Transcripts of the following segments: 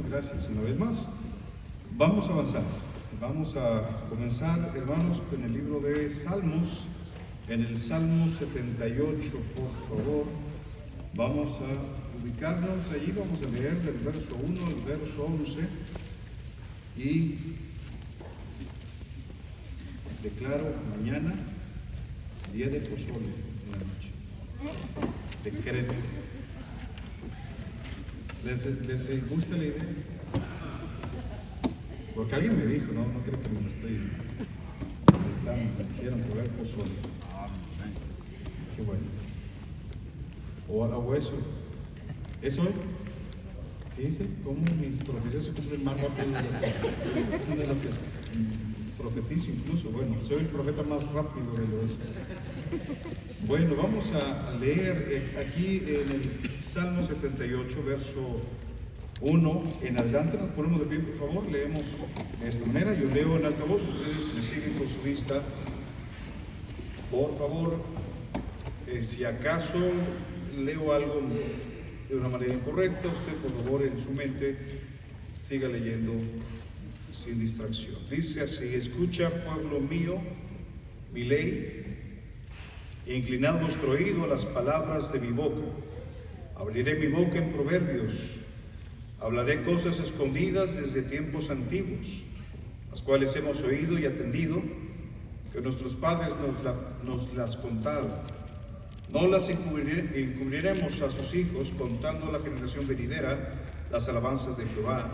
Gracias una vez más. Vamos a avanzar. Vamos a comenzar, hermanos, con el libro de Salmos. En el Salmo 78, por favor. Vamos a ubicarnos allí. Vamos a leer del verso 1 al verso 11. Y declaro mañana día de pozole en la noche. Decreto. ¿Les gusta la idea? Porque alguien me dijo, no creo que me lo estoy inventando, me dijeron comer pozole. Qué bueno. O eso. ¿Es hoy? ¿Qué dice? ¿Cómo mis profecías se cumplen más rápido de lo que profetizo incluso? Bueno, soy el profeta más rápido del oeste. Bueno, vamos a leer aquí en el Salmo 78, verso 1 en adelante. Nos ponemos de pie, por favor. Leemos de esta manera. Yo leo en alta voz, ustedes me siguen con su vista. Por favor, si acaso leo algo de una manera incorrecta, usted por favor en su mente siga leyendo sin distracción. Dice así: escucha, pueblo mío, mi ley, e inclinad vuestro oído a las palabras de mi boca. Abriré mi boca en proverbios, hablaré cosas escondidas desde tiempos antiguos, las cuales hemos oído y atendido, que nuestros padres nos las contaron. No las encubriremos a sus hijos, contando a la generación venidera las alabanzas de Jehová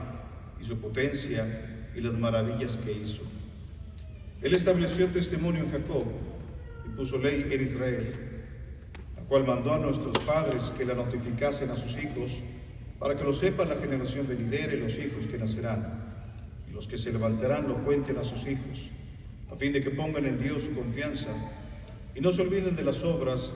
y su potencia y las maravillas que hizo. Él estableció testimonio en Jacob y puso ley en Israel, la cual mandó a nuestros padres que la notificasen a sus hijos, para que lo sepan la generación venidera y los hijos que nacerán, y los que se levantarán lo cuenten a sus hijos, a fin de que pongan en Dios su confianza y no se olviden de las obras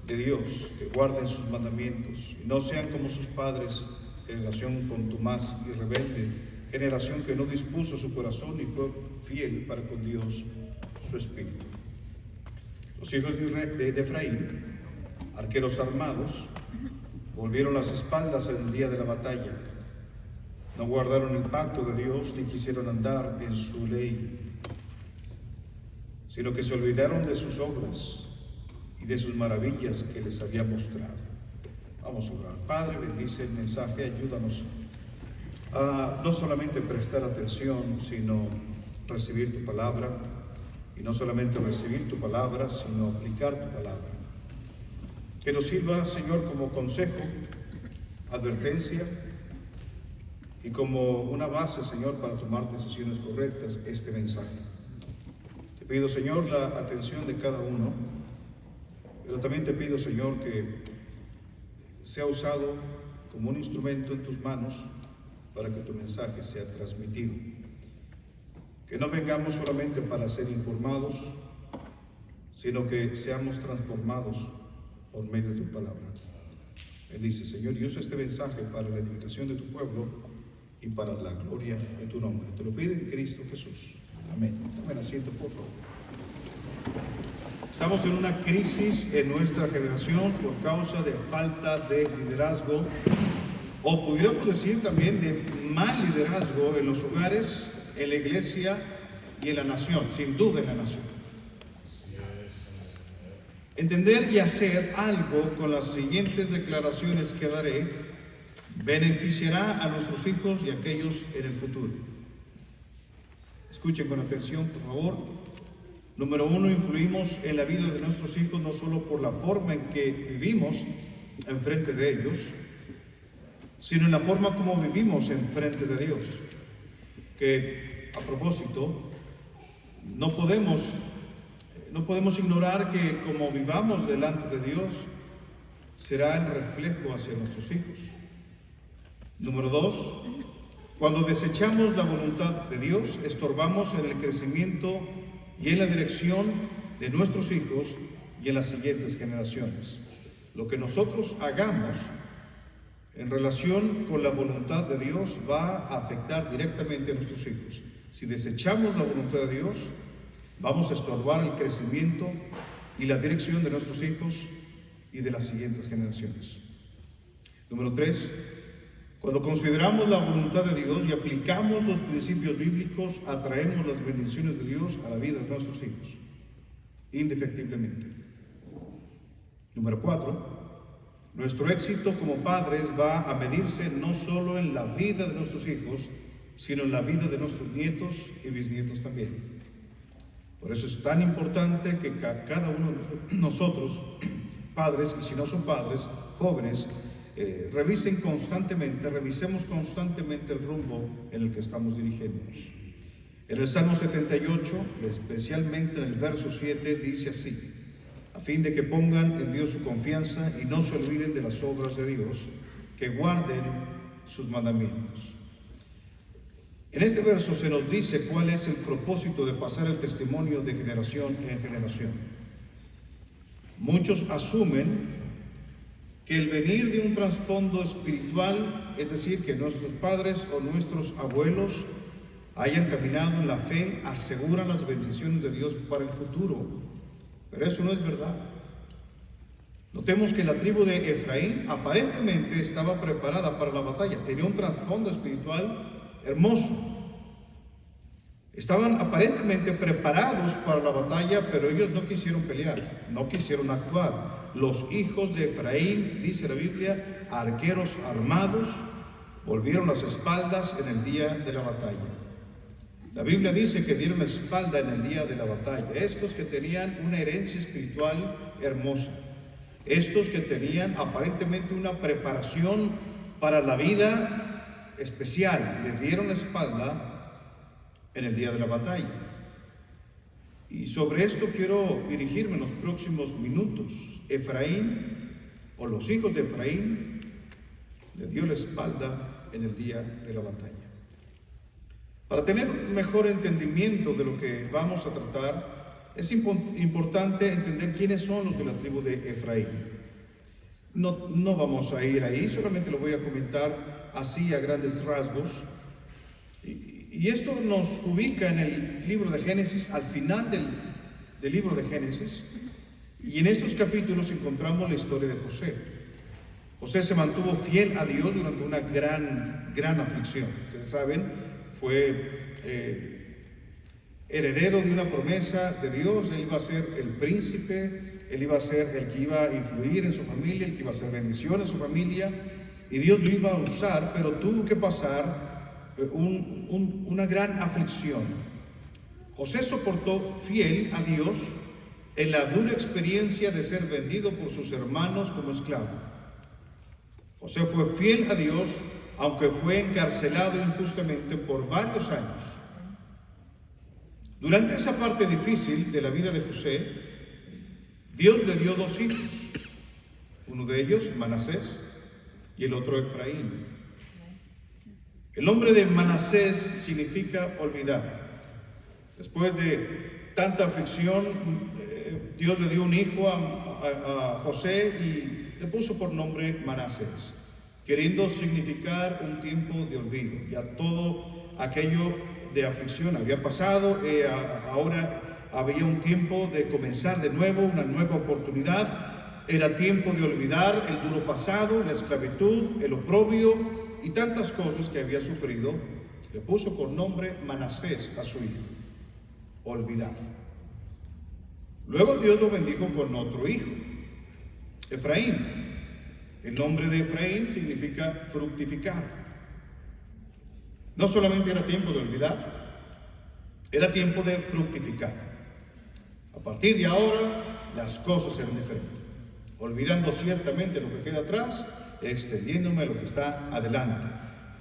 de Dios, que guarden sus mandamientos y no sean como sus padres, generación contumaz y rebelde, generación que no dispuso su corazón y fue fiel para con Dios su espíritu. Los hijos de Efraín, arqueros armados, volvieron las espaldas en el día de la batalla. No guardaron el pacto de Dios ni quisieron andar en su ley, sino que se olvidaron de sus obras y de sus maravillas que les había mostrado. Vamos a orar. Padre, bendice el mensaje, ayúdanos a no solamente prestar atención, sino recibir tu palabra, y no solamente recibir tu palabra, sino aplicar tu palabra. Que nos sirva, Señor, como consejo, advertencia y como una base, Señor, para tomar decisiones correctas este mensaje. Te pido, Señor, la atención de cada uno, pero también te pido, Señor, que sea usado como un instrumento en tus manos para que tu mensaje sea transmitido. Que no vengamos solamente para ser informados, sino que seamos transformados por medio de tu palabra. Bendice, Señor, y usa este mensaje para la edificación de tu pueblo y para la gloria de tu nombre. Te lo pido en Cristo Jesús. Amén. Tomen asiento, por favor. Estamos en una crisis en nuestra generación por causa de falta de liderazgo, o pudiéramos decir también de mal liderazgo en los hogares, en la iglesia y en la nación, sin duda en la nación. Entender y hacer algo con las siguientes declaraciones que daré beneficiará a nuestros hijos y a aquellos en el futuro. Escuchen con atención, por favor. Número 1, influimos en la vida de nuestros hijos no solo por la forma en que vivimos enfrente de ellos, sino en la forma como vivimos enfrente de Dios. Que, a propósito, no podemos ignorar que como vivamos delante de Dios, será el reflejo hacia nuestros hijos. Número 2, cuando desechamos la voluntad de Dios, estorbamos en el crecimiento y en la dirección de nuestros hijos y en las siguientes generaciones. Lo que nosotros hagamos en relación con la voluntad de Dios va a afectar directamente a nuestros hijos. Si desechamos la voluntad de Dios, vamos a estorbar el crecimiento y la dirección de nuestros hijos y de las siguientes generaciones. Número 3, Cuando consideramos la voluntad de Dios y aplicamos los principios bíblicos, atraemos las bendiciones de Dios a la vida de nuestros hijos, indefectiblemente. Número 4. Nuestro éxito como padres va a medirse no solo en la vida de nuestros hijos, sino en la vida de nuestros nietos y bisnietos también. Por eso es tan importante que cada uno de nosotros, padres, y si no son padres, jóvenes, revisemos constantemente el rumbo en el que estamos dirigiéndonos. En el Salmo 78, especialmente en el verso 7, dice así: a fin de que pongan en Dios su confianza y no se olviden de las obras de Dios, que guarden sus mandamientos. En este verso se nos dice cuál es el propósito de pasar el testimonio de generación en generación. Muchos asumen que el venir de un trasfondo espiritual, es decir, que nuestros padres o nuestros abuelos hayan caminado en la fe, aseguran las bendiciones de Dios para el futuro. Pero eso no es verdad. Notemos que la tribu de Efraín aparentemente estaba preparada para la batalla, tenía un trasfondo espiritual hermoso. Estaban aparentemente preparados para la batalla, pero ellos no quisieron pelear, no quisieron actuar. Los hijos de Efraín, dice la Biblia, arqueros armados, volvieron las espaldas en el día de la batalla. La Biblia dice que dieron la espalda en el día de la batalla. Estos que tenían una herencia espiritual hermosa, estos que tenían aparentemente una preparación para la vida especial, le dieron la espalda en el día de la batalla. Y sobre esto quiero dirigirme en los próximos minutos. Efraín, o los hijos de Efraín, le dio la espalda en el día de la batalla. Para tener un mejor entendimiento de lo que vamos a tratar, es importante entender quiénes son los de la tribu de Efraín. No vamos a ir ahí, solamente lo voy a comentar así a grandes rasgos. Y esto nos ubica en el libro de Génesis, al final del libro de Génesis, y en estos capítulos encontramos la historia de José. José se mantuvo fiel a Dios durante una gran aflicción. Ustedes saben, fue heredero de una promesa de Dios. Él iba a ser el príncipe, él iba a ser el que iba a influir en su familia, el que iba a hacer bendición en su familia, y Dios lo iba a usar, pero tuvo que pasar una gran aflicción. José soportó fiel a Dios en la dura experiencia de ser vendido por sus hermanos como esclavo. José fue fiel a Dios, aunque fue encarcelado injustamente por varios años. Durante esa parte difícil de la vida de José, Dios le dio dos hijos, uno de ellos Manasés y el otro Efraín. El nombre de Manasés significa olvidar. Después de tanta aflicción, Dios le dio un hijo a José y le puso por nombre Manasés, queriendo significar un tiempo de olvido. Ya todo aquello de aflicción había pasado, ahora había un tiempo de comenzar de nuevo, una nueva oportunidad. Era tiempo de olvidar el duro pasado, la esclavitud, el oprobio y tantas cosas que había sufrido. Le puso por nombre Manasés a su hijo, olvidar. Luego Dios lo bendijo con otro hijo, Efraín. El nombre de Efraín significa fructificar. No solamente era tiempo de olvidar, era tiempo de fructificar. A partir de ahora, las cosas eran diferentes. Olvidando ciertamente lo que queda atrás, extendiéndome a lo que está adelante.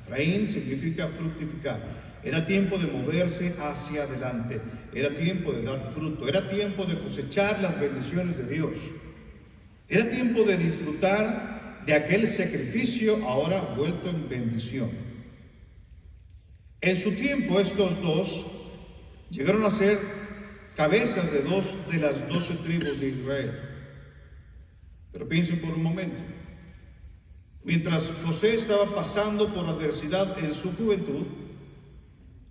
Efraín significa fructificar. Era tiempo de moverse hacia adelante. Era tiempo de dar fruto. Era tiempo de cosechar las bendiciones de Dios. Era tiempo de disfrutar de aquel sacrificio ahora vuelto en bendición. En su tiempo estos dos llegaron a ser cabezas de dos de las 12 tribus de Israel. Pero piensen por un momento. Mientras José estaba pasando por adversidad en su juventud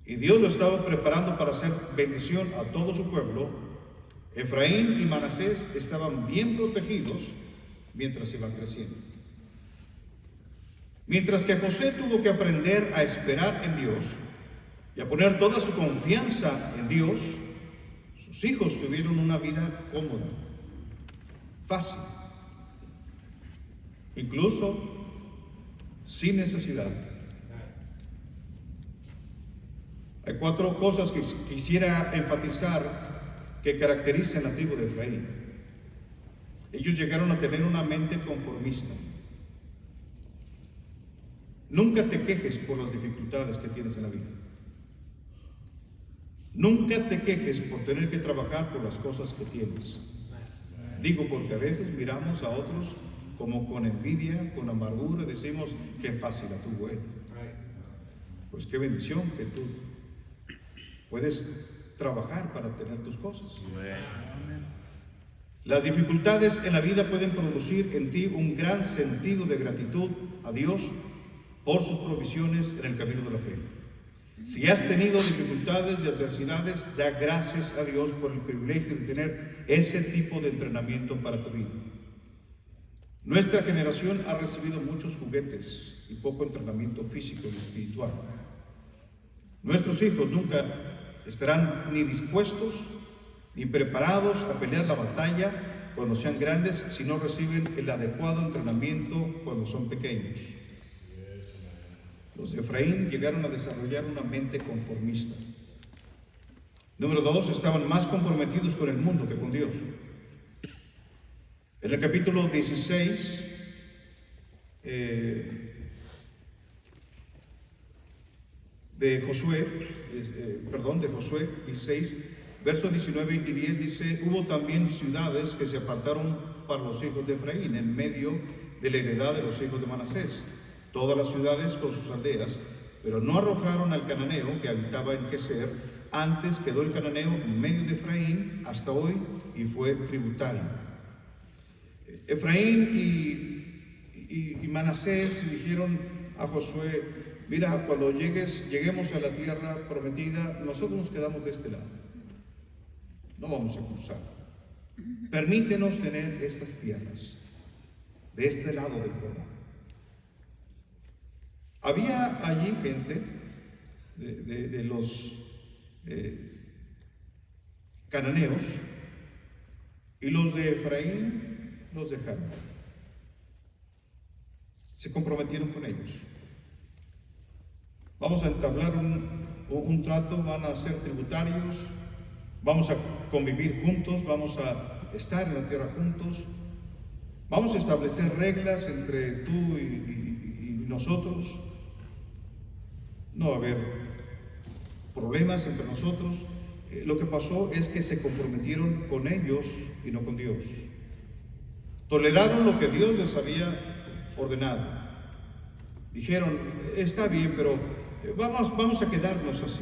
y Dios lo estaba preparando para hacer bendición a todo su pueblo, Efraín y Manasés estaban bien protegidos mientras iban creciendo. Mientras que José tuvo que aprender a esperar en Dios y a poner toda su confianza en Dios, sus hijos tuvieron una vida cómoda, fácil, incluso sin necesidad. Hay 4 cosas que quisiera enfatizar que caracterizan a la tribu de Efraín. Ellos llegaron a tener una mente conformista. Nunca te quejes por las dificultades que tienes en la vida. Nunca te quejes por tener que trabajar por las cosas que tienes. Digo porque a veces miramos a otros como con envidia, con amargura, decimos, qué fácil la tuvo él. Pues qué bendición que tú puedes trabajar para tener tus cosas. Las dificultades en la vida pueden producir en ti un gran sentido de gratitud a Dios por sus provisiones en el camino de la fe. Si has tenido dificultades y adversidades, da gracias a Dios por el privilegio de tener ese tipo de entrenamiento para tu vida. Nuestra generación ha recibido muchos juguetes y poco entrenamiento físico y espiritual. Nuestros hijos nunca estarán ni dispuestos ni preparados a pelear la batalla cuando sean grandes si no reciben el adecuado entrenamiento cuando son pequeños. Los de Efraín llegaron a desarrollar una mente conformista. Número 2, estaban más comprometidos con el mundo que con Dios. En el capítulo 16 de Josué 16, versos 19 y 10 dice: hubo también ciudades que se apartaron para los hijos de Efraín en medio de la heredad de los hijos de Manasés, todas las ciudades con sus aldeas, pero no arrojaron al cananeo que habitaba en Geser. Antes quedó el cananeo en medio de Efraín hasta hoy y fue tributario. Efraín y Manasés dijeron a Josué: mira, cuando lleguemos a la tierra prometida, nosotros nos quedamos de este lado, no vamos a cruzar. Permítenos tener estas tierras de este lado del Jordán. Había allí gente de los cananeos, y los de Efraín los dejaron. Se comprometieron con ellos. Vamos a entablar un trato, van a ser tributarios, vamos a convivir juntos, vamos a estar en la tierra juntos, vamos a establecer reglas entre tú y nosotros. No va a haber problemas entre nosotros. Lo que pasó es que se comprometieron con ellos y no con Dios. Toleraron lo que Dios les había ordenado. Dijeron: está bien, pero vamos a quedarnos así.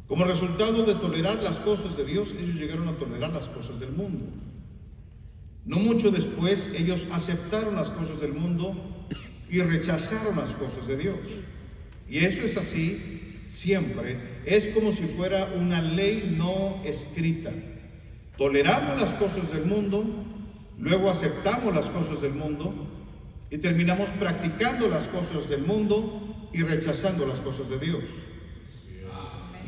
Como resultado de tolerar las cosas de Dios, ellos llegaron a tolerar las cosas del mundo. No mucho después, ellos aceptaron las cosas del mundo y rechazaron las cosas de Dios. Y eso es así siempre. Es como si fuera una ley no escrita. Toleramos las cosas del mundo, luego aceptamos las cosas del mundo y terminamos practicando las cosas del mundo y rechazando las cosas de Dios.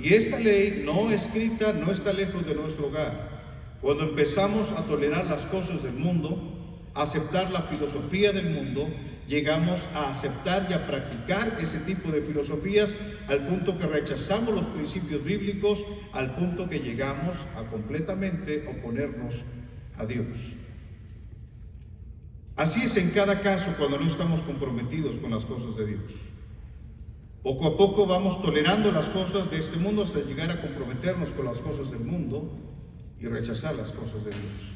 Y esta ley no escrita no está lejos de nuestro hogar. Cuando empezamos a tolerar las cosas del mundo, a aceptar la filosofía del mundo, llegamos a aceptar y a practicar ese tipo de filosofías al punto que rechazamos los principios bíblicos, al punto que llegamos a completamente oponernos a Dios. Así es en cada caso cuando no estamos comprometidos con las cosas de Dios. Poco a poco vamos tolerando las cosas de este mundo hasta llegar a comprometernos con las cosas del mundo y rechazar las cosas de Dios.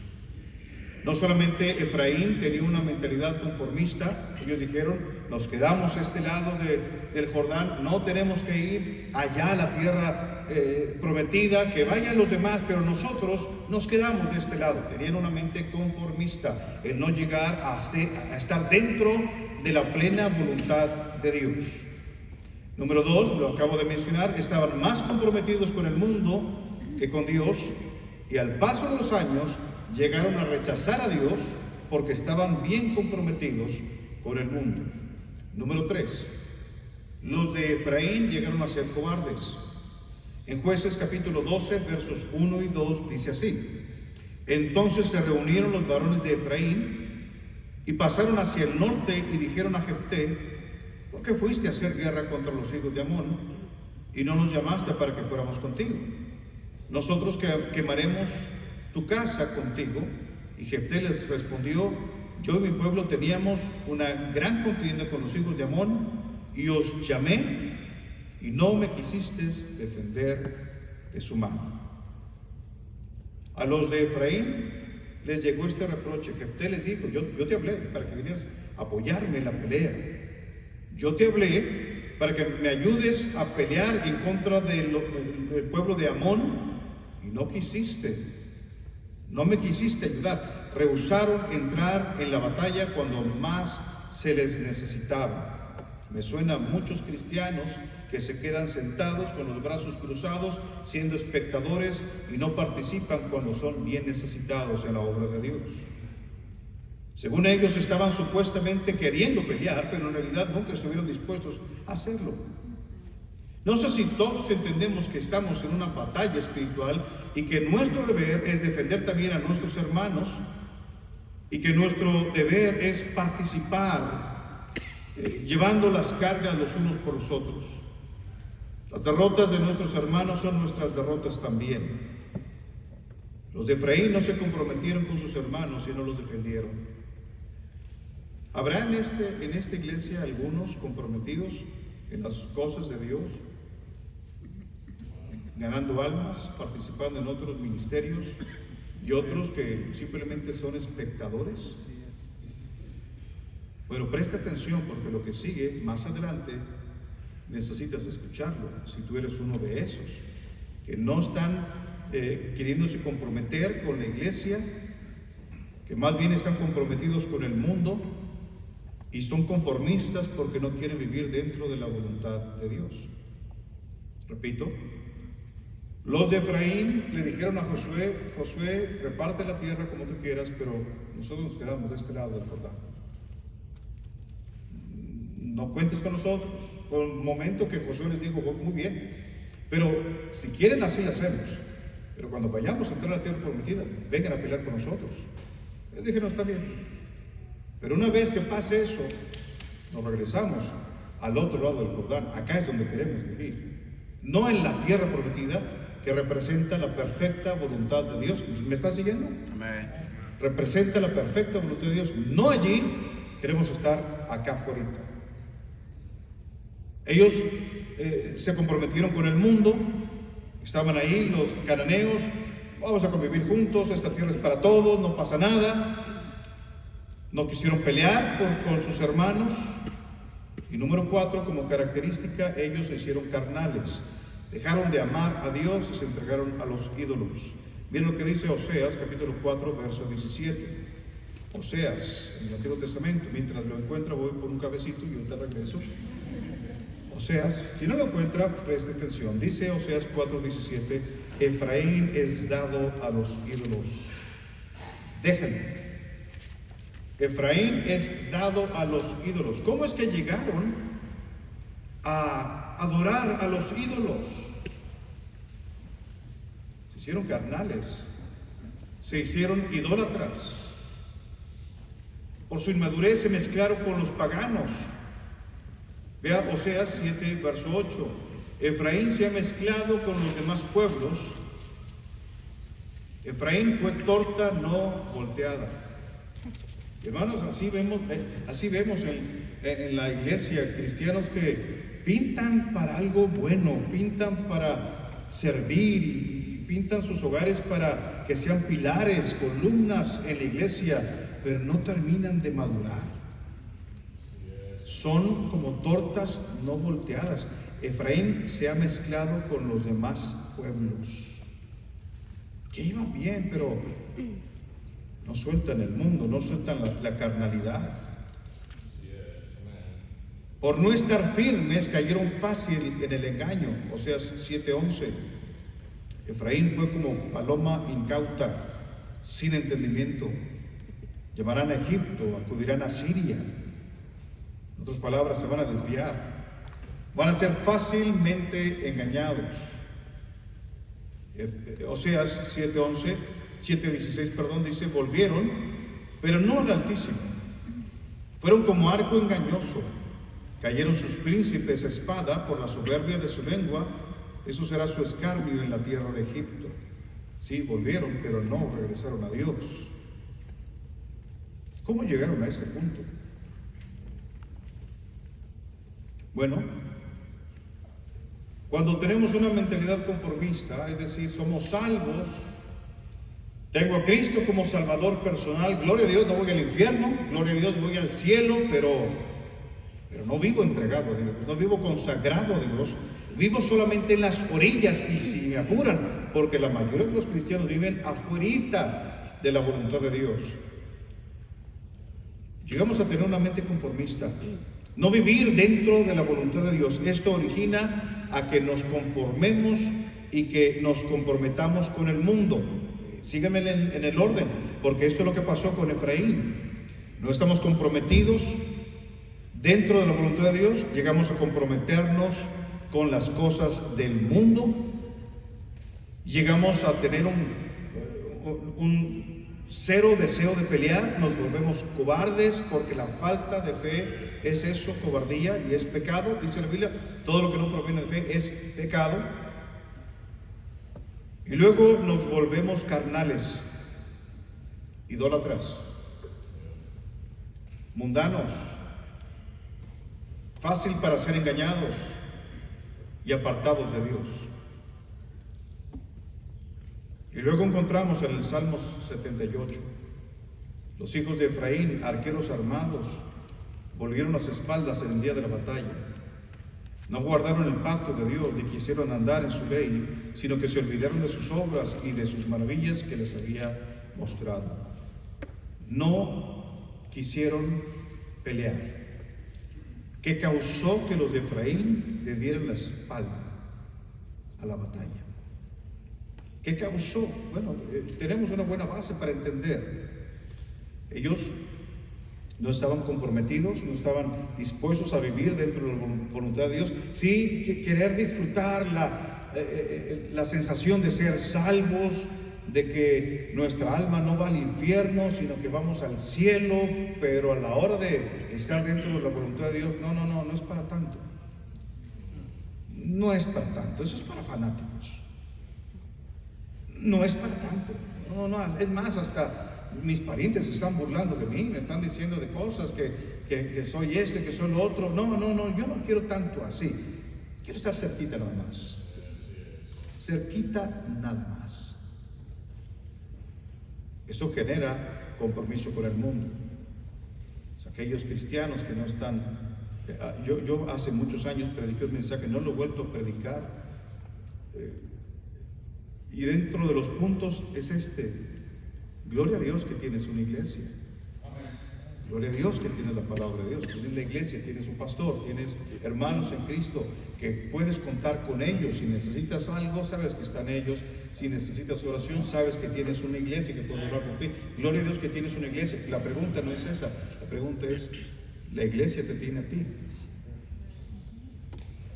No solamente Efraín tenía una mentalidad conformista, ellos dijeron: nos quedamos a este lado del Jordán, no tenemos que ir allá a la tierra prometida, que vayan los demás, pero nosotros nos quedamos de este lado. Tenían una mente conformista, el no llegar a estar dentro de la plena voluntad de Dios. Número 2, lo acabo de mencionar, estaban más comprometidos con el mundo que con Dios, y al paso de los años llegaron a rechazar a Dios porque estaban bien comprometidos con el mundo. Número 3. Los de Efraín llegaron a ser cobardes. En Jueces capítulo 12, versos 1 y 2 dice así: Entonces se reunieron los varones de Efraín y pasaron hacia el norte y dijeron a Jefté: ¿por qué fuiste a hacer guerra contra los hijos de Amón y no nos llamaste para que fuéramos contigo? Nosotros quemaremos tu casa contigo. Y Jefté les respondió: yo y mi pueblo teníamos una gran contienda con los hijos de Amón, y os llamé y no me quisisteis defender de su mano. A los de Efraín les llegó este reproche. Jefté les dijo: yo te hablé para que vinieras a apoyarme en la pelea. Yo te hablé para que me ayudes a pelear en contra del pueblo de Amón, y no quisiste, no me quisiste ayudar. Rehusaron entrar en la batalla cuando más se les necesitaba. Me suena a muchos cristianos que se quedan sentados con los brazos cruzados, siendo espectadores, y no participan cuando son bien necesitados en la obra de Dios. Según ellos, estaban supuestamente queriendo pelear, pero en realidad nunca estuvieron dispuestos a hacerlo. No sé si todos entendemos que estamos en una batalla espiritual y que nuestro deber es defender también a nuestros hermanos, y que nuestro deber es participar, llevando las cargas los unos por los otros. Las derrotas de nuestros hermanos son nuestras derrotas también. Los de Efraín no se comprometieron con sus hermanos y no los defendieron. ¿Habrá en esta iglesia algunos comprometidos en las cosas de Dios, ganando almas, participando en otros ministerios, y otros que simplemente son espectadores? Bueno, presta atención, porque lo que sigue más adelante necesitas escucharlo. Si tú eres uno de esos que no están queriéndose comprometer con la iglesia, que más bien están comprometidos con el mundo y son conformistas porque no quieren vivir dentro de la voluntad de Dios. Repito, los de Efraín le dijeron a Josué: Josué, reparte la tierra como tú quieras, pero nosotros nos quedamos de este lado del Jordán. No cuentes con nosotros. Fue un momento que Josué les dijo: muy bien, pero si quieren así hacemos, pero cuando vayamos a entrar a la tierra prometida, vengan a pelear con nosotros. Les dije: no, está bien, pero una vez que pase eso, nos regresamos al otro lado del Jordán. Acá es donde queremos vivir, no en la tierra prometida, que representa la perfecta voluntad de Dios. ¿Me está siguiendo? Amén. Representa la perfecta voluntad de Dios. No allí, queremos estar acá afuera. Ellos se comprometieron con el mundo, estaban ahí los cananeos: vamos a convivir juntos, esta tierra es para todos, no pasa nada. No quisieron pelear con sus hermanos. Y número 4, como característica, ellos se hicieron carnales. Dejaron de amar a Dios y se entregaron a los ídolos. Miren lo que dice Oseas, capítulo 4, verso 17. Oseas, en el Antiguo Testamento. Mientras lo encuentra, voy por un cafecito y yo te regreso. Oseas, si no lo encuentra, preste atención. Dice Oseas 4:17: Efraín es dado a los ídolos. Déjenlo. Efraín es dado a los ídolos. ¿Cómo es que llegaron a adorar a los ídolos? Se hicieron carnales, se hicieron idólatras. Por su inmadurez se mezclaron con los paganos. Vea Oseas 7, verso 8. Efraín se ha mezclado con los demás pueblos. Efraín fue torta no volteada. Hermanos, así vemos en la iglesia cristianos que pintan para algo bueno, pintan para servir y pintan sus hogares para que sean pilares, columnas en la iglesia, pero no terminan de madurar. Son como tortas no volteadas. Efraín se ha mezclado con los demás pueblos, que iban bien, pero no sueltan el mundo, no sueltan la carnalidad. Por no estar firmes, cayeron fácil en el engaño. Oseas 7:11. Efraín fue como paloma incauta, sin entendimiento. Llamarán a Egipto, acudirán a Siria. En otras palabras, se van a desviar, van a ser fácilmente engañados. Oseas 7:16, dice: volvieron, pero no al Altísimo. Fueron como arco engañoso. Cayeron sus príncipes a espada por la soberbia de su lengua. Eso será su escarnio en la tierra de Egipto. Sí, volvieron, pero no regresaron a Dios. ¿Cómo llegaron a este punto? Bueno, cuando tenemos una mentalidad conformista, es decir, somos salvos, tengo a Cristo como Salvador personal, gloria a Dios, no voy al infierno, gloria a Dios, voy al cielo, pero no vivo entregado a Dios, no vivo consagrado a Dios, vivo solamente en las orillas, y si me apuran, porque la mayoría de los cristianos viven afuerita de la voluntad de Dios. Llegamos a tener una mente conformista, no vivir dentro de la voluntad de Dios. Esto origina a que nos conformemos y que nos comprometamos con el mundo. Síganme en el orden, porque esto es lo que pasó con Efraín. No estamos comprometidos dentro de la voluntad de Dios, llegamos a comprometernos con las cosas del mundo, llegamos a tener un cero deseo de pelear, nos volvemos cobardes, porque la falta de fe es eso, cobardía, y es pecado. Dice la Biblia, todo lo que no proviene de fe es pecado. Y luego nos volvemos carnales, idólatras, mundanos, fácil para ser engañados y apartados de Dios. Y luego encontramos en el Salmo 78, los hijos de Efraín, arqueros armados, volvieron las espaldas en el día de la batalla. No guardaron el pacto de Dios, ni quisieron andar en su ley, sino que se olvidaron de sus obras y de sus maravillas que les había mostrado. No quisieron pelear. ¿Qué causó que los de Efraín le dieran la espalda a la batalla? ¿Qué causó? Bueno, tenemos una buena base para entender. Ellos no estaban comprometidos, no estaban dispuestos a vivir dentro de la voluntad de Dios. Sí, querer disfrutar la sensación de ser salvos, de que nuestra alma no va al infierno, sino que vamos al cielo, pero a la hora de estar dentro de la voluntad de Dios, no es para tanto. No es para tanto, eso es para fanáticos. No es para tanto, no, es más, hasta mis parientes se están burlando de mí, me están diciendo de cosas, que soy que soy lo otro. No, yo no quiero tanto así, quiero estar cerquita nada más, cerquita nada más. Eso genera compromiso con el mundo. O sea, aquellos cristianos que no están, yo hace muchos años prediqué un mensaje, no lo he vuelto a predicar, y dentro de los puntos es gloria a Dios que tienes una iglesia, gloria a Dios que tienes la palabra de Dios, tienes la iglesia, tienes un pastor, tienes hermanos en Cristo, que puedes contar con ellos. Si necesitas algo, sabes que están ellos. Si necesitas oración, sabes que tienes una iglesia que puede orar por ti. Gloria a Dios que tienes una iglesia. La pregunta no es esa, la pregunta es, la iglesia te tiene a ti.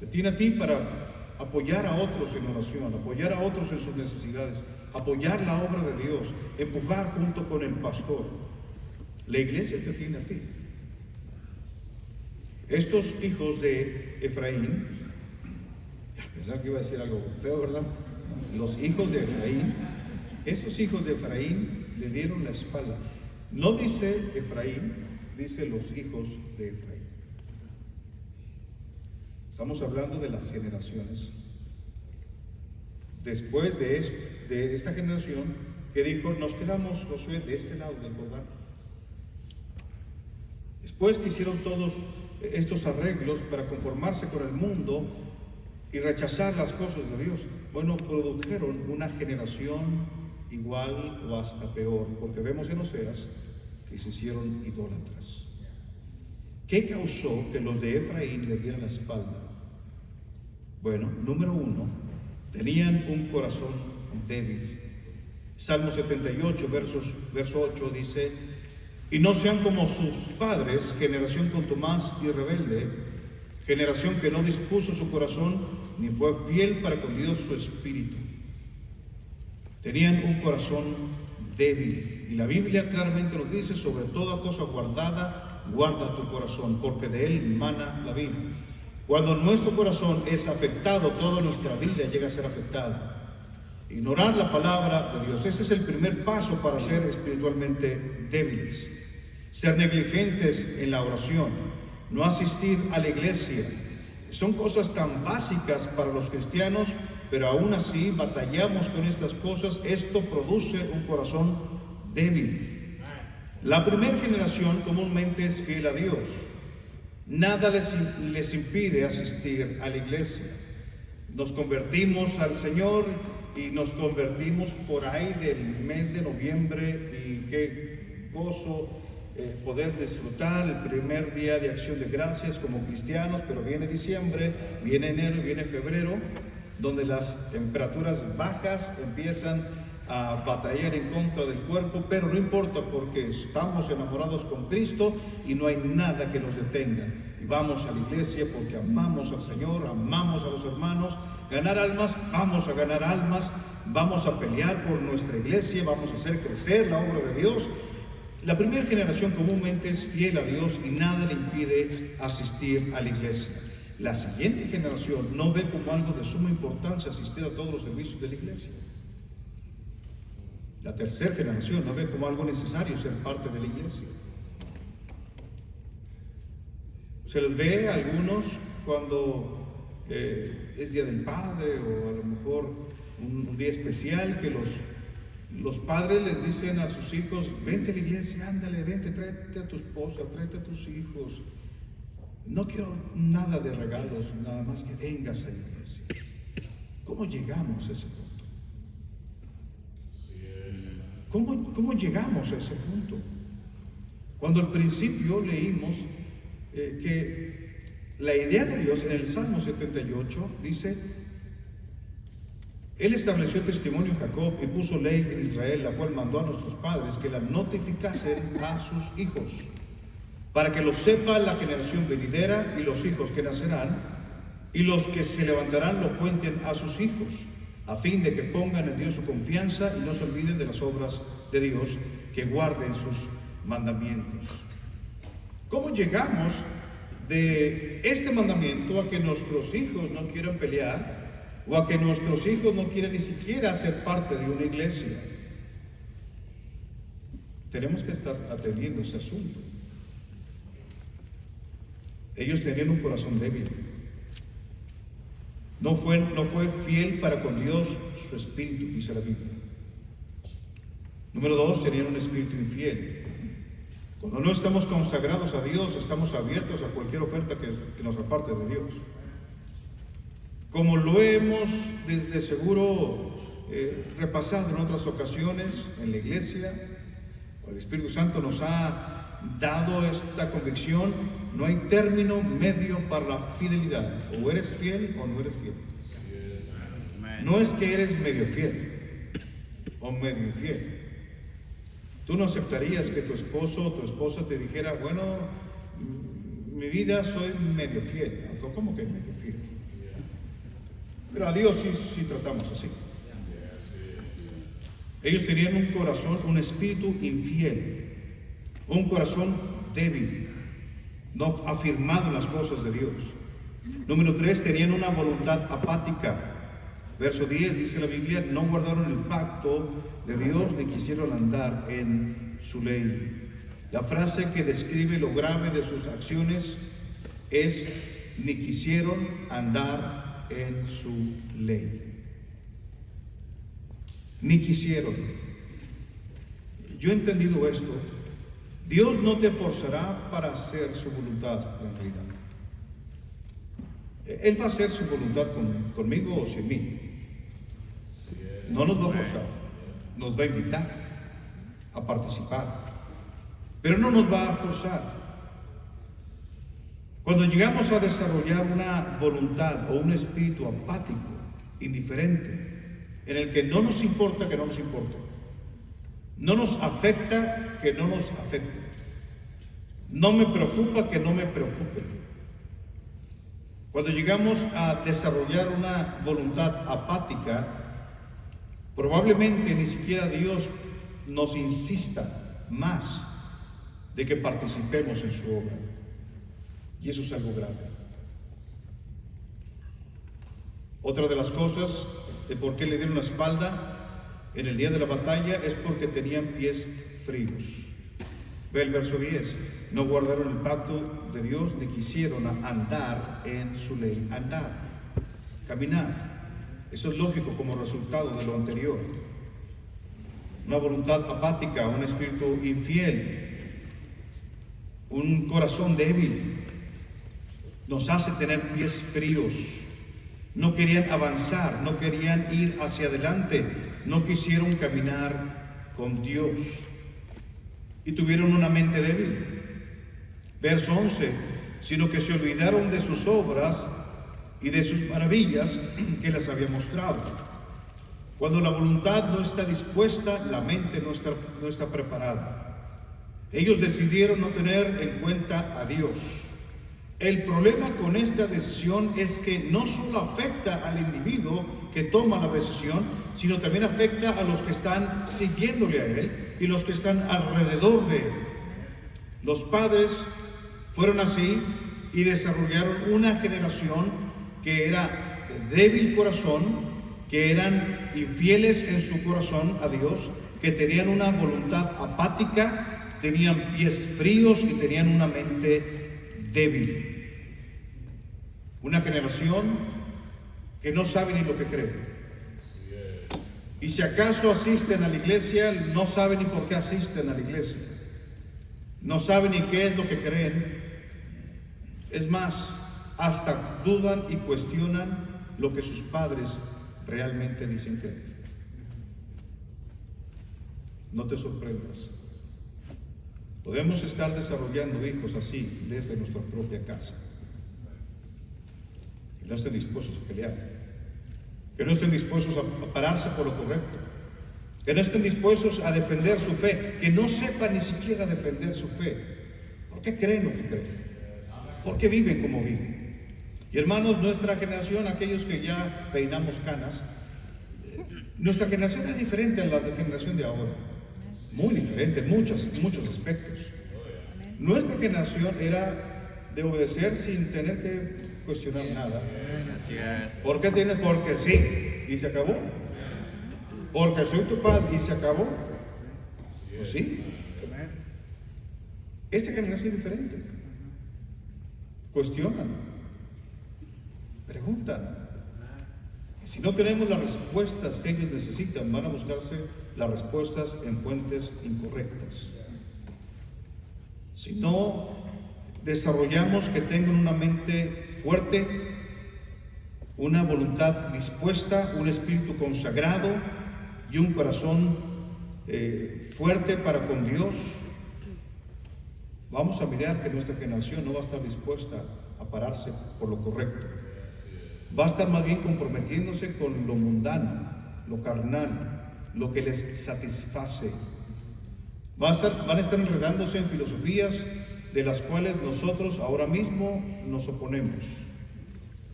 Te tiene a ti para apoyar a otros en oración, apoyar a otros en sus necesidades, apoyar la obra de Dios, empujar junto con el pastor. La iglesia te tiene a ti. Estos hijos de Efraín, pensaba que iba a decir algo feo, ¿verdad? Los hijos de Efraín, esos hijos de Efraín le dieron la espalda. No dice Efraín, dice los hijos de Efraín. Estamos hablando de las generaciones. Después de esta generación que dijo, nos quedamos, Josué, de este lado del Jordán. Después que hicieron todos estos arreglos para conformarse con el mundo y rechazar las cosas de Dios, bueno, produjeron una generación igual o hasta peor, porque vemos en Oseas que se hicieron idólatras. ¿Qué causó que los de Efraín le dieran la espalda? Bueno, número uno, tenían un corazón débil. Salmo 78, verso 8 dice, y no sean como sus padres, generación contumaz y rebelde, generación que no dispuso su corazón ni fue fiel para con Dios su espíritu. Tenían un corazón débil, y la Biblia claramente nos dice: sobre toda cosa guardada, guarda tu corazón, porque de él mana la vida. Cuando nuestro corazón es afectado, toda nuestra vida llega a ser afectada. Ignorar la palabra de Dios, ese es el primer paso para ser espiritualmente débiles. Ser negligentes en la oración, no asistir a la iglesia, son cosas tan básicas para los cristianos, pero aún así batallamos con estas cosas. Esto produce un corazón débil. La primera generación comúnmente es fiel a Dios. Nada les impide asistir a la iglesia. Nos convertimos al Señor y nos convertimos por ahí del mes de noviembre, y qué gozo poder disfrutar el primer día de acción de gracias como cristianos. Pero viene diciembre, viene enero y viene febrero, donde las temperaturas bajas empiezan a batallar en contra del cuerpo, pero no importa, porque estamos enamorados con Cristo y no hay nada que nos detenga. Y vamos a la iglesia porque amamos al Señor, amamos a los hermanos. Ganar almas, vamos a ganar almas, vamos a pelear por nuestra iglesia, vamos a hacer crecer la obra de Dios. La primera generación comúnmente es fiel a Dios y nada le impide asistir a la iglesia. La siguiente generación no ve como algo de suma importancia asistir a todos los servicios de la iglesia. La tercera generación no ve como algo necesario ser parte de la iglesia. Se les ve a algunos cuando es Día del Padre, o a lo mejor un día especial, que los padres les dicen a sus hijos: vente a la iglesia, ándale, vente, tráete a tu esposa, tráete a tus hijos. No quiero nada de regalos, nada más que vengas a la iglesia. ¿Cómo llegamos a ese punto? ¿Cómo llegamos a ese punto? Cuando al principio leímos que la idea de Dios en el Salmo 78 dice: Él estableció testimonio en Jacob y puso ley en Israel, la cual mandó a nuestros padres que la notificasen a sus hijos, para que lo sepa la generación venidera y los hijos que nacerán, y los que se levantarán lo cuenten a sus hijos, a fin de que pongan en Dios su confianza y no se olviden de las obras de Dios, que guarden sus mandamientos. ¿Cómo llegamos de este mandamiento a que nuestros hijos no quieran pelear, o a que nuestros hijos no quieran ni siquiera ser parte de una iglesia? Tenemos que estar atendiendo ese asunto. Ellos tenían un corazón débil. No fue fiel para con Dios su espíritu, dice la Biblia. Número 2, tenían un espíritu infiel. Cuando no estamos consagrados a Dios, estamos abiertos a cualquier oferta que nos aparte de Dios. Como lo hemos de seguro repasado en otras ocasiones en la iglesia, el Espíritu Santo nos ha dado esta convicción: no hay término medio para la fidelidad. O eres fiel o no eres fiel. No es que eres medio fiel o medio infiel. Tú no aceptarías que tu esposo o tu esposa te dijera: bueno, mi vida soy medio fiel. ¿Cómo que medio fiel? Pero a Dios sí tratamos así. Ellos tenían un corazón, un espíritu infiel, un corazón débil, no afirmado en las cosas de Dios. Número 3, tenían una voluntad apática. Verso 10 dice la Biblia: no guardaron el pacto de Dios ni quisieron andar en su ley. La frase que describe lo grave de sus acciones es: ni quisieron andar en su ley. Ni quisieron. Yo he entendido esto: Dios no te forzará para hacer su voluntad en realidad. Él va a hacer su voluntad conmigo o sin mí. No nos va a forzar, nos va a invitar a participar, pero no nos va a forzar. Cuando llegamos a desarrollar una voluntad o un espíritu apático, indiferente, en el que no nos importa que no nos importe, no nos afecta que no nos afecte, No me preocupa que no me preocupe. Cuando llegamos a desarrollar una voluntad apática, probablemente ni siquiera Dios nos insista más de que participemos en su obra. Y eso es algo grave. Otra de las cosas de por qué le dieron la espalda en el día de la batalla es porque tenían pies fríos. Ve el verso 10. No guardaron el pacto de Dios ni quisieron andar en su ley. Andar, caminar. Eso es lógico como resultado de lo anterior. Una voluntad apática, un espíritu infiel, un corazón débil, nos hace tener pies fríos. No querían avanzar, no querían ir hacia adelante, no quisieron caminar con Dios y tuvieron una mente débil. Verso 11, sino que se olvidaron de sus obras y de sus maravillas que les había mostrado. Cuando la voluntad no está dispuesta, la mente no está preparada. Ellos decidieron no tener en cuenta a Dios. El problema con esta decisión es que no solo afecta al individuo que toma la decisión, sino también afecta a los que están siguiéndole a él y los que están alrededor de él. Los padres fueron así y desarrollaron una generación que era de débil corazón, que eran infieles en su corazón a Dios, que tenían una voluntad apática, tenían pies fríos y tenían una mente débil. Una generación que no sabe ni lo que cree. Y si acaso asisten a la iglesia, no saben ni por qué asisten a la iglesia. No saben ni qué es lo que creen. Es más, hasta dudan y cuestionan lo que sus padres realmente dicen creer. No te sorprendas. Podemos estar desarrollando hijos así desde nuestra propia casa. Que no estén dispuestos a pelear, que no estén dispuestos a pararse por lo correcto, que no estén dispuestos a defender su fe, que no sepan ni siquiera defender su fe. ¿Por qué creen lo que creen? ¿Por qué viven como viven? Y hermanos, nuestra generación, aquellos que ya peinamos canas, nuestra generación es diferente a la de generación de ahora. Muy diferente en muchos aspectos. Nuestra generación era de obedecer sin tener que cuestionar nada. ¿Por qué tienes? Porque sí, y se acabó. Porque soy tu padre y se acabó. Pues sí. Esa generación es diferente. Cuestionan, preguntan. Y si no tenemos las respuestas que ellos necesitan, van a buscarse las respuestas en fuentes incorrectas. Si no desarrollamos que tengan una mente fuerte, una voluntad dispuesta, un espíritu consagrado y un corazón fuerte para con Dios, vamos a mirar que nuestra generación no va a estar dispuesta a pararse por lo correcto. Va a estar más bien comprometiéndose con lo mundano, lo carnal, lo que les satisface. Van a estar enredándose en filosofías de las cuales nosotros ahora mismo nos oponemos.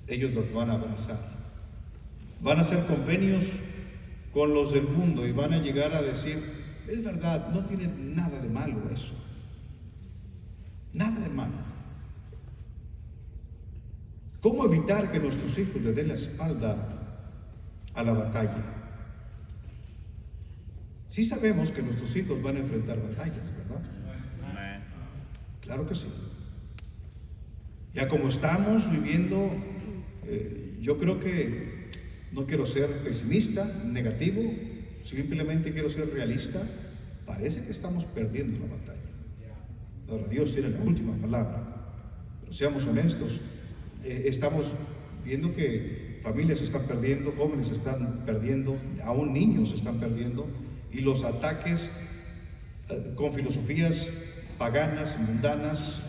Ellos las van a abrazar. Van a hacer convenios con los del mundo y van a llegar a decir, es verdad, no tiene nada de malo eso. Nada de malo. ¿Cómo evitar que nuestros hijos le den la espalda a la batalla? Sí sabemos que nuestros hijos van a enfrentar batallas, ¿verdad? Claro que sí. Ya como estamos viviendo, yo creo que no quiero ser pesimista, negativo, simplemente quiero ser realista. Parece que estamos perdiendo la batalla. Ahora Dios tiene la última palabra, pero seamos honestos, estamos viendo que familias se están perdiendo, jóvenes se están perdiendo, aún niños se están perdiendo, y los ataques con filosofías paganas, mundanas,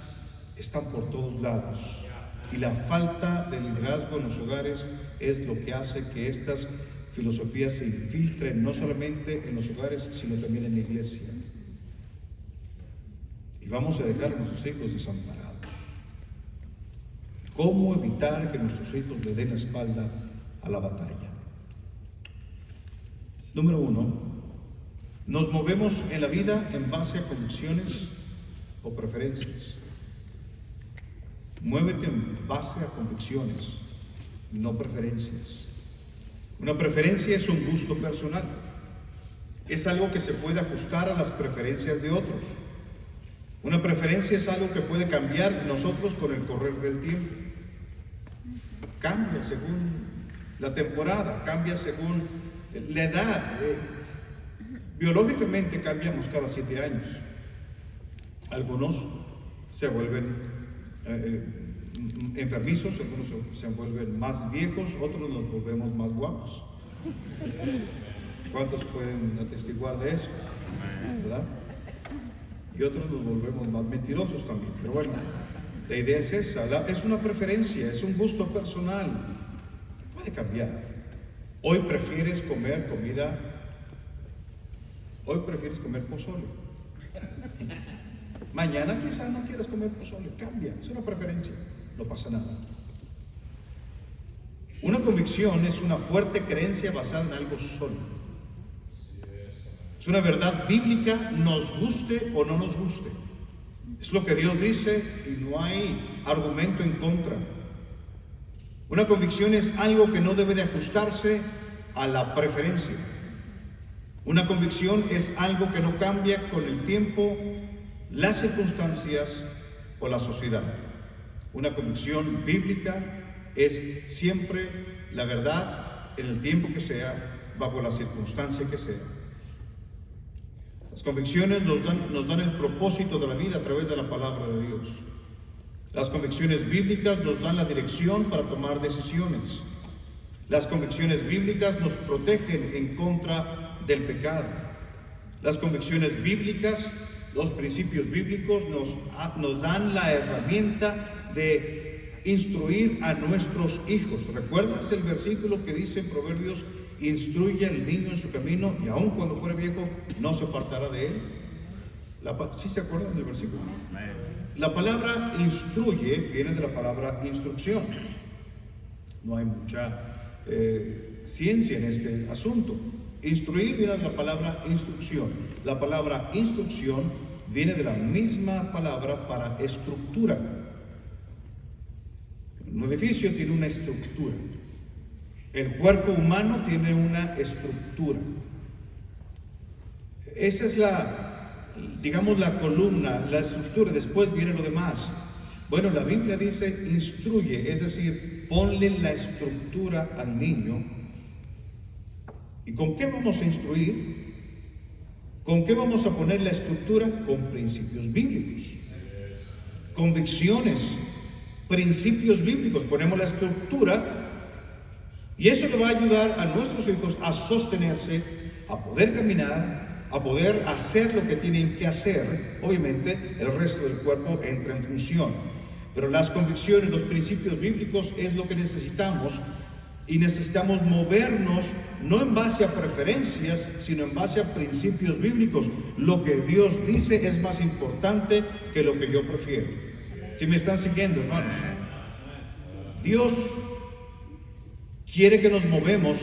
están por todos lados. Y la falta de liderazgo en los hogares es lo que hace que estas filosofías se infiltren no solamente en los hogares, sino también en la iglesia. Y vamos a dejar a nuestros hijos desamparados. ¿Cómo evitar que nuestros hijos le den la espalda a la batalla? Número 1, nos movemos en la vida en base a convicciones o preferencias. Muévete en base a convicciones, no preferencias. Una preferencia es un gusto personal. Es algo que se puede ajustar a las preferencias de otros. Una preferencia es algo que puede cambiar en nosotros con el correr del tiempo. Cambia según la temporada, cambia según la edad. Biológicamente cambiamos cada 7 años. Algunos se vuelven enfermizos, algunos se vuelven más viejos, otros nos volvemos más guapos. ¿Cuántos pueden atestiguar de eso? ¿Verdad? Y otros nos volvemos más mentirosos también. Pero bueno, la idea es esa, es una preferencia, es un gusto personal. Puede cambiar. Hoy prefieres comer pozole. Mañana quizás no quieras comer pozole, cambia, es una preferencia, no pasa nada. Una convicción es una fuerte creencia basada en algo sólido. Es una verdad bíblica, nos guste o no nos guste. Es lo que Dios dice y no hay argumento en contra. Una convicción es algo que no debe de ajustarse a la preferencia. Una convicción es algo que no cambia con el tiempo, las circunstancias o la sociedad. Una convicción bíblica es siempre la verdad en el tiempo que sea, bajo la circunstancia que sea. Las convicciones nos dan el propósito de la vida a través de la palabra de Dios. Las convicciones bíblicas nos dan la dirección para tomar decisiones. Las convicciones bíblicas nos protegen en contra del pecado. Las convicciones bíblicas, los principios bíblicos nos dan la herramienta de instruir a nuestros hijos. ¿Recuerdas el versículo que dice en Proverbios: instruye al niño en su camino y aun cuando fuere viejo no se apartará de él? ¿Sí se acuerdan del versículo? La palabra instruye viene de la palabra instrucción. No hay mucha ciencia en este asunto. Instruir viene de la palabra instrucción. La palabra instrucción viene de la misma palabra para estructura. Un edificio tiene una estructura. El cuerpo humano tiene una estructura. Esa es la columna, la estructura. Después viene lo demás. Bueno, la Biblia dice instruye, es decir, ponle la estructura al niño. ¿Y con qué vamos a instruir? ¿Con qué vamos a poner la estructura? Con principios bíblicos, convicciones, principios bíblicos. Ponemos la estructura y eso le va a ayudar a nuestros hijos a sostenerse, a poder caminar, a poder hacer lo que tienen que hacer. Obviamente el resto del cuerpo entra en función, pero las convicciones, los principios bíblicos es lo que necesitamos. Y necesitamos movernos no en base a preferencias, sino en base a principios bíblicos. Lo que Dios dice es más importante que lo que yo prefiero. ¿Sí me están siguiendo, hermanos? Dios quiere que nos movemos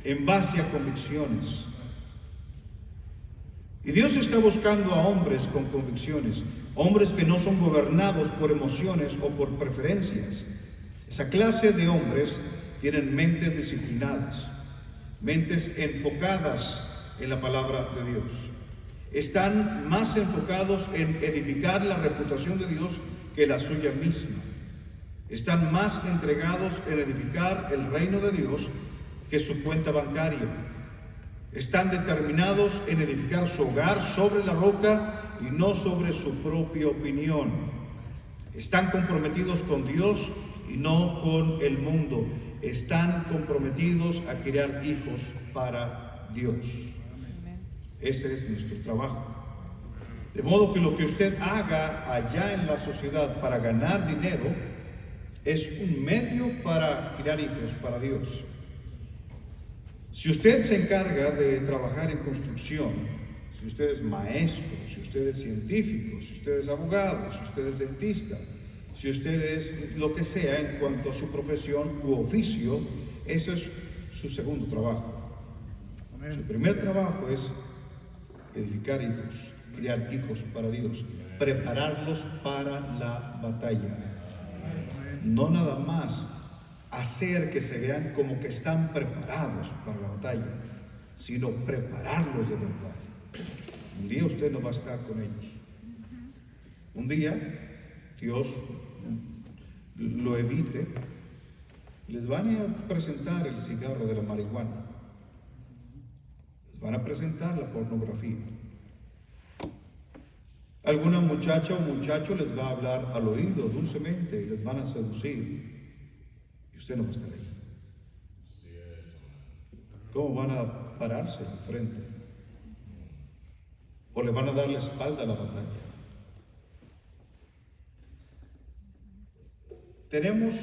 en base a convicciones. Y Dios está buscando a hombres con convicciones, hombres que no son gobernados por emociones o por preferencias. Esa clase de hombres tienen mentes disciplinadas, mentes enfocadas en la palabra de Dios. Están más enfocados en edificar la reputación de Dios que la suya misma. Están más entregados en edificar el reino de Dios que su cuenta bancaria. Están determinados en edificar su hogar sobre la roca y no sobre su propia opinión. Están comprometidos con Dios y no con el mundo. Están comprometidos a criar hijos para Dios. Ese es nuestro trabajo. De modo que lo que usted haga allá en la sociedad para ganar dinero es un medio para criar hijos para Dios. Si usted se encarga de trabajar en construcción, si usted es maestro, si usted es científico, si usted es abogado, si usted es dentista, si usted es lo que sea en cuanto a su profesión u oficio, eso es su segundo trabajo. Amén. Su primer trabajo es edificar hijos, criar hijos para Dios, prepararlos para la batalla. No nada más hacer que se vean como que están preparados para la batalla, sino prepararlos de verdad. Un día usted no va a estar con ellos. Un día Dios lo evite, les van a presentar el cigarro de la marihuana, les van a presentar la pornografía. Alguna muchacha o muchacho les va a hablar al oído dulcemente y les van a seducir y usted no va a estar ahí. ¿Cómo van a pararse enfrente? ¿O le van a dar la espalda a la batalla? Tenemos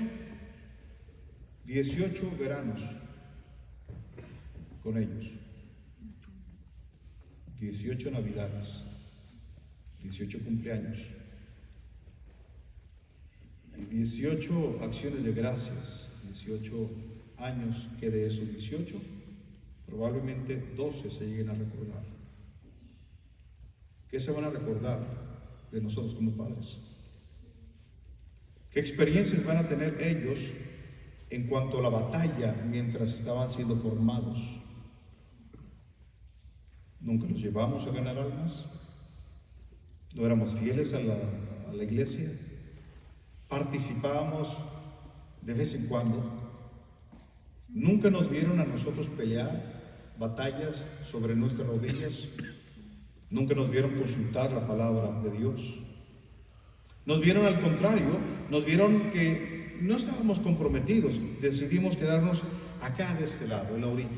18 veranos con ellos, 18 navidades, 18 cumpleaños y 18 acciones de gracias, 18 años que de esos 18 probablemente 12 se lleguen a recordar. ¿Qué se van a recordar de nosotros como padres? ¿Qué experiencias van a tener ellos en cuanto a la batalla mientras estaban siendo formados? ¿Nunca los llevamos a ganar almas? ¿No éramos fieles a la iglesia? ¿Participábamos de vez en cuando? ¿Nunca nos vieron a nosotros pelear batallas sobre nuestras rodillas? ¿Nunca nos vieron consultar la palabra de Dios? Nos vieron al contrario, nos vieron que no estábamos comprometidos, decidimos quedarnos acá de este lado, en la orilla.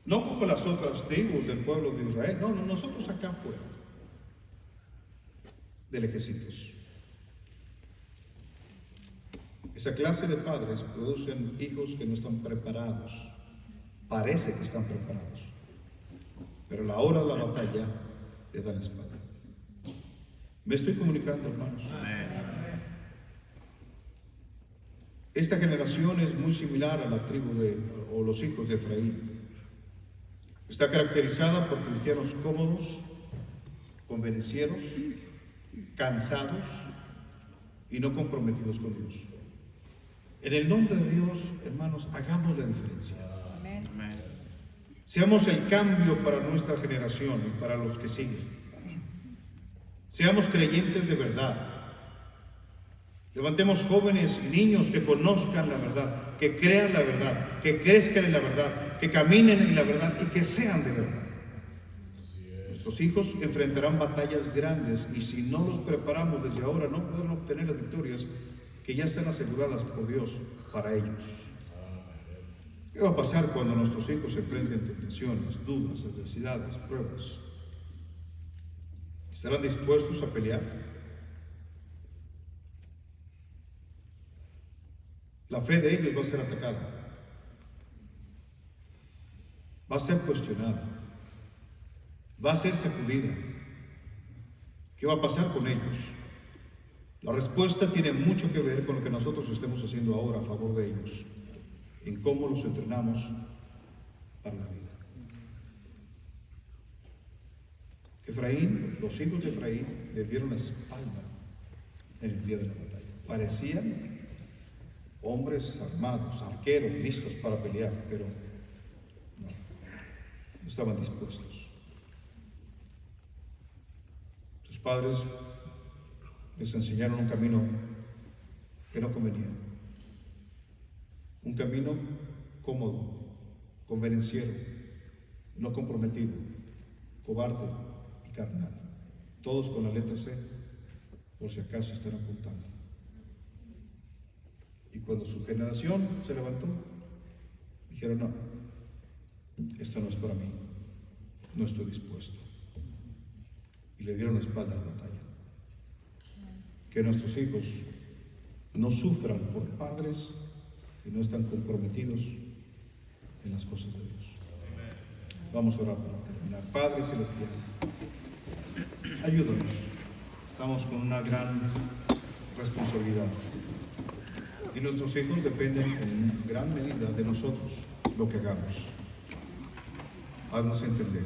No como las otras tribus del pueblo de Israel, no, nosotros acá afuera del ejército. Esa clase de padres producen hijos que no están preparados. Parece que están preparados, pero a la hora de la batalla le dan la espalda. ¿Me estoy comunicando, hermanos? Esta generación es muy similar a la tribu o los hijos de Efraín. Está caracterizada por cristianos cómodos, convenencieros, cansados y no comprometidos con Dios. En el nombre de Dios, hermanos, hagamos la diferencia. Amén. Seamos el cambio para nuestra generación y para los que siguen. Seamos creyentes de verdad. Levantemos jóvenes y niños que conozcan la verdad, que crean la verdad, que crezcan en la verdad, que caminen en la verdad y que sean de verdad. Nuestros hijos enfrentarán batallas grandes y si no los preparamos desde ahora no podrán obtener las victorias que ya están aseguradas por Dios para ellos. ¿Qué va a pasar cuando nuestros hijos se enfrenten tentaciones, dudas, adversidades, pruebas? ¿Estarán dispuestos a pelear? La fe de ellos va a ser atacada, va a ser cuestionada, va a ser sacudida. ¿Qué va a pasar con ellos? La respuesta tiene mucho que ver con lo que nosotros estemos haciendo ahora a favor de ellos, en cómo los entrenamos para la vida. Efraín, los hijos de Efraín le dieron la espalda en el día de la batalla. Parecían hombres armados, arqueros, listos para pelear, pero no estaban dispuestos. Sus padres les enseñaron un camino que no convenía, un camino cómodo, convenenciero, no comprometido, cobarde y carnal, todos con la letra C, por si acaso están apuntando. Y cuando su generación se levantó, dijeron: no, esto no es para mí, no estoy dispuesto. Y le dieron la espalda a la batalla. Que nuestros hijos no sufran por padres que no están comprometidos en las cosas de Dios. Vamos a orar para terminar. Padre Celestial, ayúdanos. Estamos con una gran responsabilidad y nuestros hijos dependen en gran medida de nosotros, lo que hagamos. Haznos entender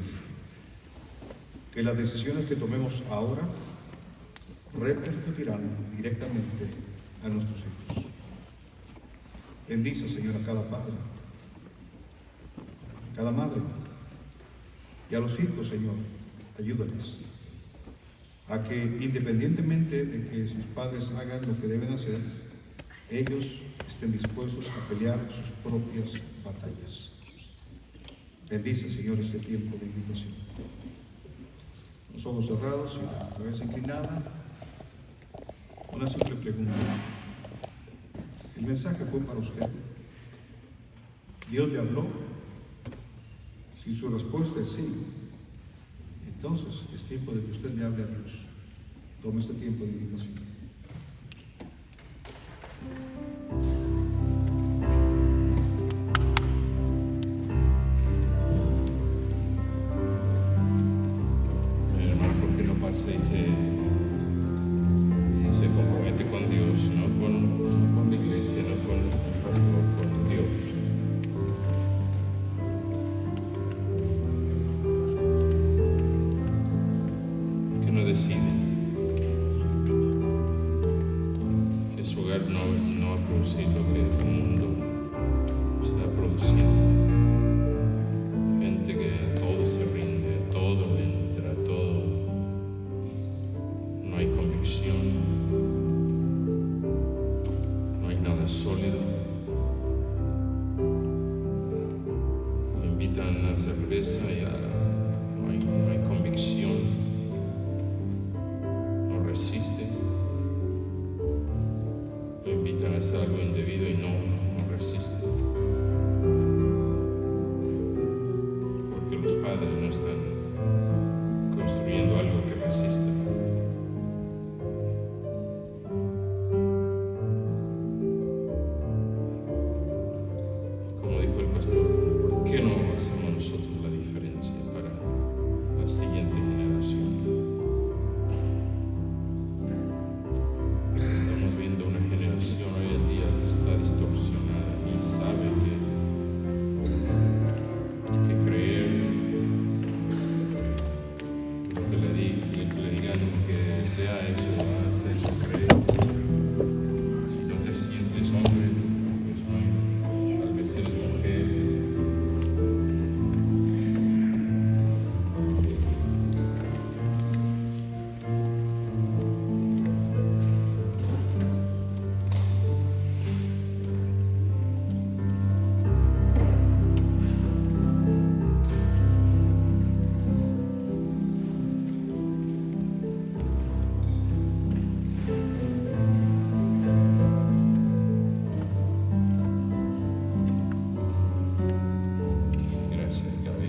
que las decisiones que tomemos ahora repercutirán directamente a nuestros hijos. Bendice, Señor, a cada padre, a cada madre y a los hijos, Señor. Ayúdales a que, independientemente de que sus padres hagan lo que deben hacer, ellos estén dispuestos a pelear sus propias batallas. Bendice, Señor, este tiempo de invitación. Los ojos cerrados y la cabeza inclinada. Una simple pregunta. El mensaje fue para usted. Dios le habló. Si su respuesta es sí, entonces es tiempo de que usted le hable a Dios. Tome este tiempo de invitación. Y se compromete con Dios, no con la iglesia, no con el pastor, con Dios. Que no decide que su hogar no va a producir lo que el mundo está produciendo. Gente que a todo se rinde, a todo entra, a todo. No hay convicción, no hay nada sólido. Lo invitan a cerveza y no hay convicción, no resiste. Lo invitan a hacer algo indebido y no resiste. Porque los padres no están construyendo algo que resista. ¿Por qué no hacemos nosotros la diferencia para la siguiente generación? Estamos viendo una generación hoy en día que está distorsionada y sabe que creer lo que le digan que sea eso va a hacer su creer. Si no te sientes hombre, pues no, tal vez eres mujer.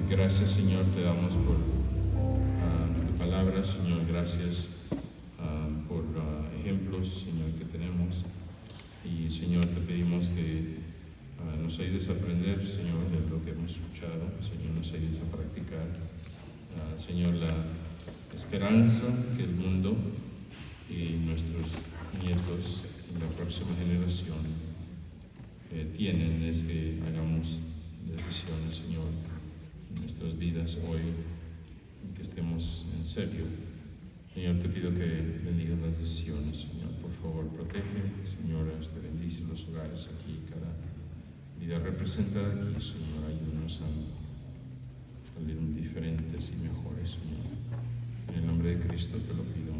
Gracias, Señor, te damos por tu palabra, Señor. Gracias por ejemplos, Señor, que tenemos. Y, Señor, te pedimos que nos ayudes a aprender, Señor, de lo que hemos escuchado. Señor, nos ayudes a practicar. Señor, la esperanza que el mundo y nuestros nietos y la próxima generación tienen es que hagamos decisiones, Señor, en nuestras vidas hoy, que estemos en serio. Señor, te pido que bendigas las decisiones, Señor. Por favor, protege, Señor, bendice los hogares aquí, cada vida representada aquí, Señor. Ayúdanos a salir diferentes y mejores, Señor. En el nombre de Cristo te lo pido.